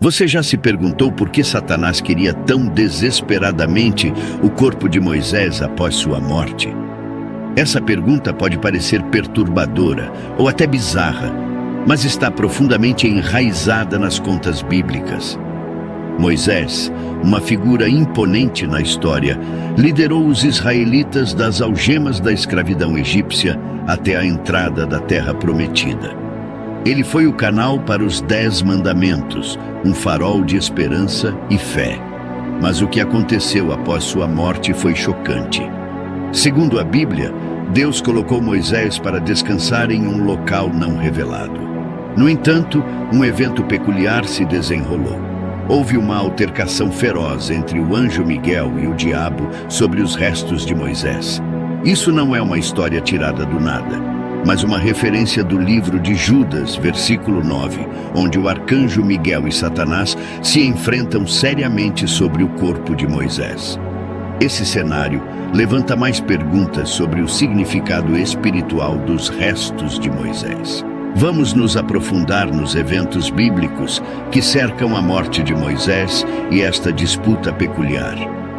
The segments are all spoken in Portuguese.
Você já se perguntou por que Satanás queria tão desesperadamente o corpo de Moisés após sua morte? Essa pergunta pode parecer perturbadora ou até bizarra, mas está profundamente enraizada nas contas bíblicas. Moisés, uma figura imponente na história, liderou os israelitas das algemas da escravidão egípcia até a entrada da Terra Prometida. Ele foi o canal para os 10 mandamentos, um farol de esperança e fé. Mas o que aconteceu após sua morte foi chocante. Segundo a Bíblia, Deus colocou Moisés para descansar em um local não revelado. No entanto, um evento peculiar se desenrolou. Houve uma altercação feroz entre o anjo Miguel e o diabo sobre os restos de Moisés. Isso não é uma história tirada do nada, mas uma referência do livro de Judas, versículo 9, onde o arcanjo Miguel e Satanás se enfrentam seriamente sobre o corpo de Moisés. Esse cenário levanta mais perguntas sobre o significado espiritual dos restos de Moisés. Vamos nos aprofundar nos eventos bíblicos que cercam a morte de Moisés e esta disputa peculiar.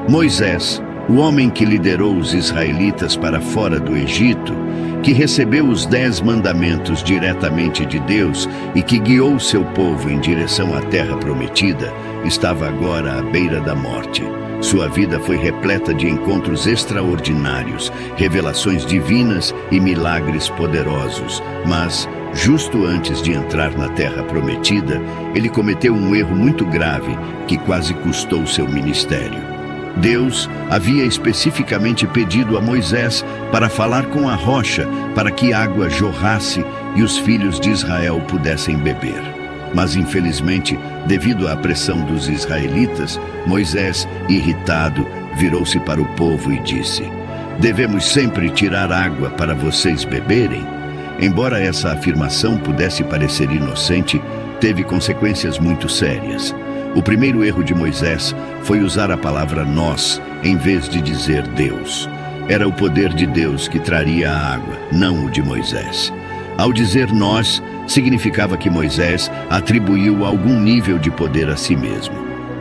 Moisés, o homem que liderou os israelitas para fora do Egito, que recebeu os 10 mandamentos diretamente de Deus e que guiou seu povo em direção à Terra Prometida, estava agora à beira da morte. Sua vida foi repleta de encontros extraordinários, revelações divinas e milagres poderosos, mas, justo antes de entrar na Terra Prometida, ele cometeu um erro muito grave que quase custou seu ministério. Deus havia especificamente pedido a Moisés para falar com a rocha para que água jorrasse e os filhos de Israel pudessem beber. Mas, infelizmente, devido à pressão dos israelitas, Moisés, irritado, virou-se para o povo e disse: "Devemos sempre tirar água para vocês beberem?" Embora essa afirmação pudesse parecer inocente, teve consequências muito sérias. O primeiro erro de Moisés foi usar a palavra nós em vez de dizer Deus. Era o poder de Deus que traria a água, não o de Moisés. Ao dizer nós, significava que Moisés atribuiu algum nível de poder a si mesmo.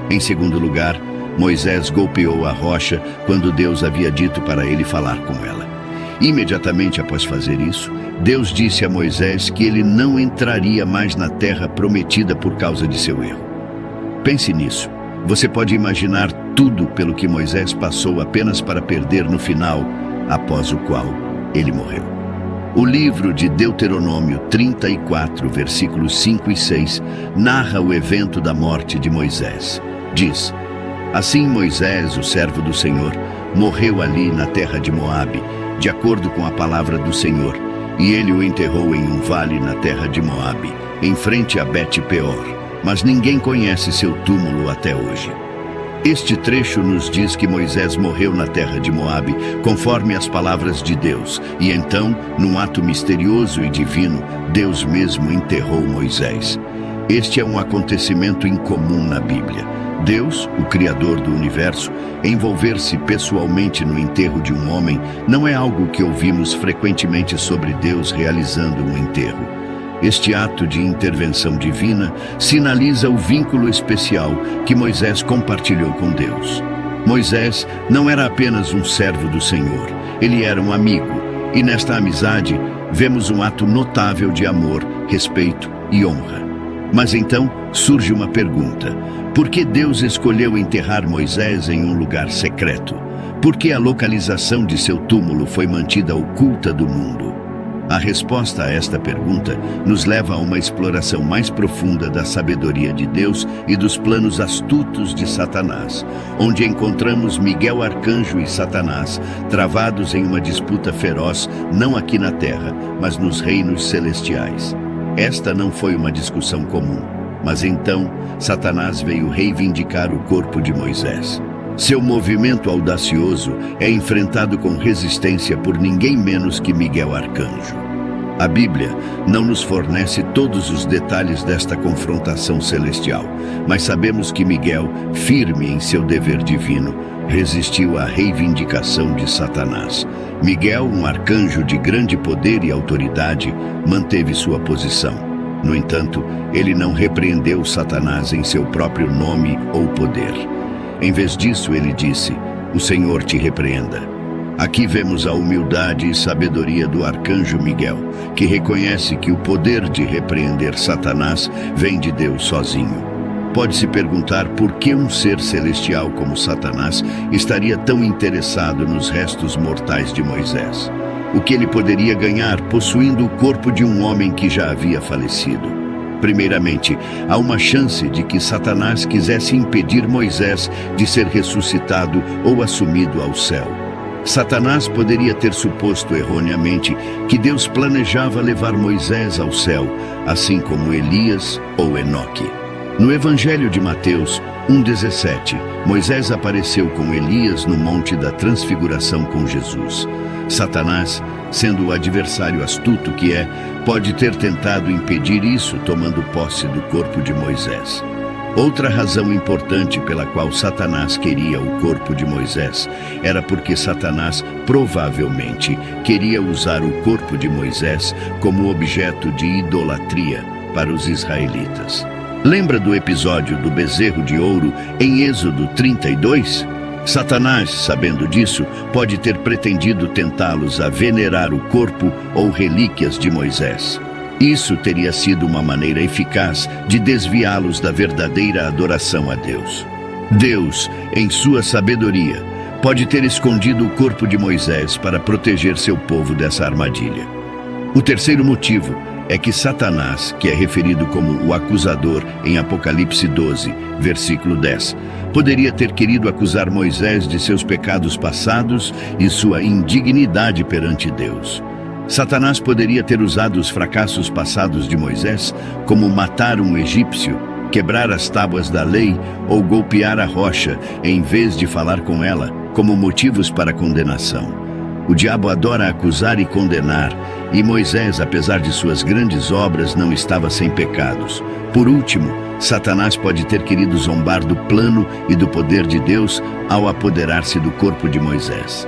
Em segundo lugar, Moisés golpeou a rocha quando Deus havia dito para ele falar com ela. Imediatamente após fazer isso, Deus disse a Moisés que ele não entraria mais na terra prometida por causa de seu erro. Pense nisso. Você pode imaginar tudo pelo que Moisés passou apenas para perder no final, após o qual ele morreu. O livro de Deuteronômio 34, versículos 5 e 6, narra o evento da morte de Moisés. Diz: "Assim Moisés, o servo do Senhor, morreu ali na terra de Moabe, de acordo com a palavra do Senhor, e ele o enterrou em um vale na terra de Moabe, em frente a Bet-peor. Mas ninguém conhece seu túmulo até hoje." Este trecho nos diz que Moisés morreu na terra de Moabe, conforme as palavras de Deus, e então, num ato misterioso e divino, Deus mesmo enterrou Moisés. Este é um acontecimento incomum na Bíblia. Deus, o Criador do universo, envolver-se pessoalmente no enterro de um homem não é algo que ouvimos frequentemente sobre Deus realizando um enterro. Este ato de intervenção divina sinaliza o vínculo especial que Moisés compartilhou com Deus. Moisés não era apenas um servo do Senhor, ele era um amigo, e nesta amizade vemos um ato notável de amor, respeito e honra. Mas então surge uma pergunta: por que Deus escolheu enterrar Moisés em um lugar secreto? Por que a localização de seu túmulo foi mantida oculta do mundo? A resposta a esta pergunta nos leva a uma exploração mais profunda da sabedoria de Deus e dos planos astutos de Satanás, onde encontramos Miguel Arcanjo e Satanás travados em uma disputa feroz, não aqui na Terra, mas nos reinos celestiais. Esta não foi uma discussão comum, mas então Satanás veio reivindicar o corpo de Moisés. Seu movimento audacioso é enfrentado com resistência por ninguém menos que Miguel Arcanjo. A Bíblia não nos fornece todos os detalhes desta confrontação celestial, mas sabemos que Miguel, firme em seu dever divino, resistiu à reivindicação de Satanás. Miguel, um arcanjo de grande poder e autoridade, manteve sua posição. No entanto, ele não repreendeu Satanás em seu próprio nome ou poder. Em vez disso, ele disse: "O Senhor te repreenda." Aqui vemos a humildade e sabedoria do arcanjo Miguel, que reconhece que o poder de repreender Satanás vem de Deus sozinho. Pode-se perguntar por que um ser celestial como Satanás estaria tão interessado nos restos mortais de Moisés. O que ele poderia ganhar possuindo o corpo de um homem que já havia falecido? Primeiramente, há uma chance de que Satanás quisesse impedir Moisés de ser ressuscitado ou assumido ao céu. Satanás poderia ter suposto erroneamente que Deus planejava levar Moisés ao céu, assim como Elias ou Enoque. No Evangelho de Mateus 1,17, Moisés apareceu com Elias no Monte da Transfiguração com Jesus. Satanás, sendo o adversário astuto que é, pode ter tentado impedir isso tomando posse do corpo de Moisés. Outra razão importante pela qual Satanás queria o corpo de Moisés era porque Satanás provavelmente queria usar o corpo de Moisés como objeto de idolatria para os israelitas. Lembra do episódio do bezerro de ouro em Êxodo 32? Satanás, sabendo disso, pode ter pretendido tentá-los a venerar o corpo ou relíquias de Moisés. Isso teria sido uma maneira eficaz de desviá-los da verdadeira adoração a Deus. Deus, em sua sabedoria, pode ter escondido o corpo de Moisés para proteger seu povo dessa armadilha. O terceiro motivo é que Satanás, que é referido como o acusador em Apocalipse 12, versículo 10, poderia ter querido acusar Moisés de seus pecados passados e sua indignidade perante Deus. Satanás poderia ter usado os fracassos passados de Moisés, como matar um egípcio, quebrar as tábuas da lei ou golpear a rocha, em vez de falar com ela, como motivos para condenação. O diabo adora acusar e condenar, e Moisés, apesar de suas grandes obras, não estava sem pecados. Por último, Satanás pode ter querido zombar do plano e do poder de Deus ao apoderar-se do corpo de Moisés.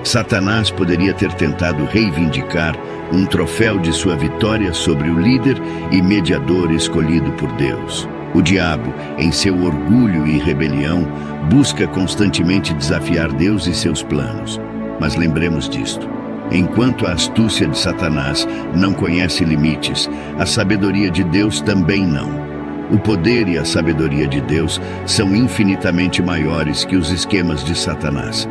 Satanás poderia ter tentado reivindicar um troféu de sua vitória sobre o líder e mediador escolhido por Deus. O diabo, em seu orgulho e rebelião, busca constantemente desafiar Deus e seus planos. Mas lembremos disto: enquanto a astúcia de Satanás não conhece limites, a sabedoria de Deus também não. O poder e a sabedoria de Deus são infinitamente maiores que os esquemas de Satanás.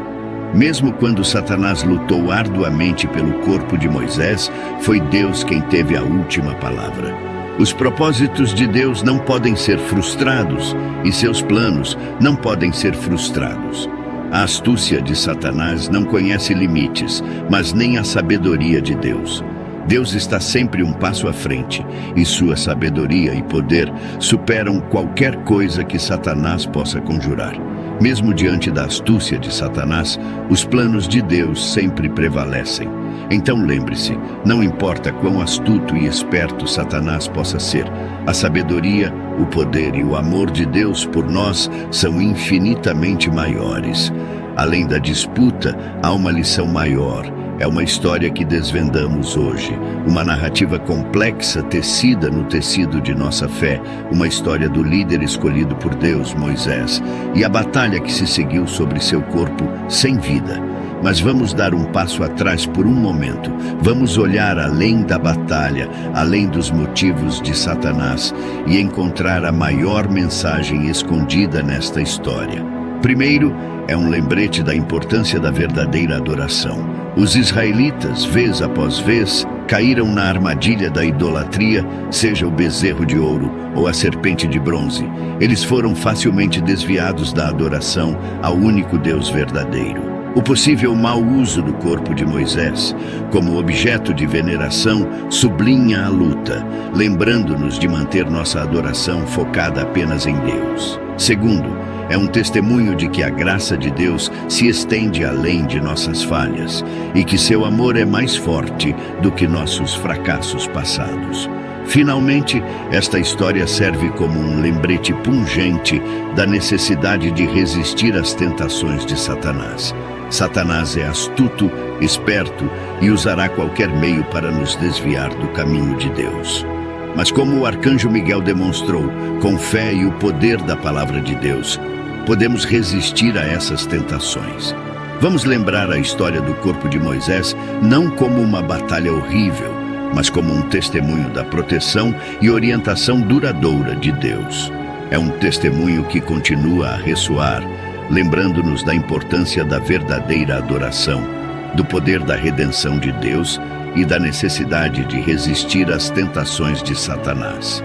Mesmo quando Satanás lutou arduamente pelo corpo de Moisés, foi Deus quem teve a última palavra. Os propósitos de Deus não podem ser frustrados e seus planos não podem ser frustrados. A astúcia de Satanás não conhece limites, mas nem a sabedoria de Deus. Deus está sempre um passo à frente, e sua sabedoria e poder superam qualquer coisa que Satanás possa conjurar. Mesmo diante da astúcia de Satanás, os planos de Deus sempre prevalecem. Então lembre-se, não importa quão astuto e esperto Satanás possa ser, a sabedoria, o poder e o amor de Deus por nós são infinitamente maiores. Além da disputa, há uma lição maior. É uma história que desvendamos hoje, uma narrativa complexa tecida no tecido de nossa fé, uma história do líder escolhido por Deus, Moisés, e a batalha que se seguiu sobre seu corpo sem vida. Mas vamos dar um passo atrás por um momento. Vamos olhar além da batalha, além dos motivos de Satanás, e encontrar a maior mensagem escondida nesta história. Primeiro, é um lembrete da importância da verdadeira adoração. Os israelitas, vez após vez, caíram na armadilha da idolatria, seja o bezerro de ouro ou a serpente de bronze. Eles foram facilmente desviados da adoração ao único Deus verdadeiro. O possível mau uso do corpo de Moisés como objeto de veneração sublinha a luta, lembrando-nos de manter nossa adoração focada apenas em Deus. Segundo, é um testemunho de que a graça de Deus se estende além de nossas falhas e que seu amor é mais forte do que nossos fracassos passados. Finalmente, esta história serve como um lembrete pungente da necessidade de resistir às tentações de Satanás. Satanás é astuto, esperto e usará qualquer meio para nos desviar do caminho de Deus. Mas como o arcanjo Miguel demonstrou, com fé e o poder da palavra de Deus, podemos resistir a essas tentações. Vamos lembrar a história do corpo de Moisés não como uma batalha horrível, mas como um testemunho da proteção e orientação duradoura de Deus. É um testemunho que continua a ressoar, lembrando-nos da importância da verdadeira adoração, do poder da redenção de Deus e da necessidade de resistir às tentações de Satanás.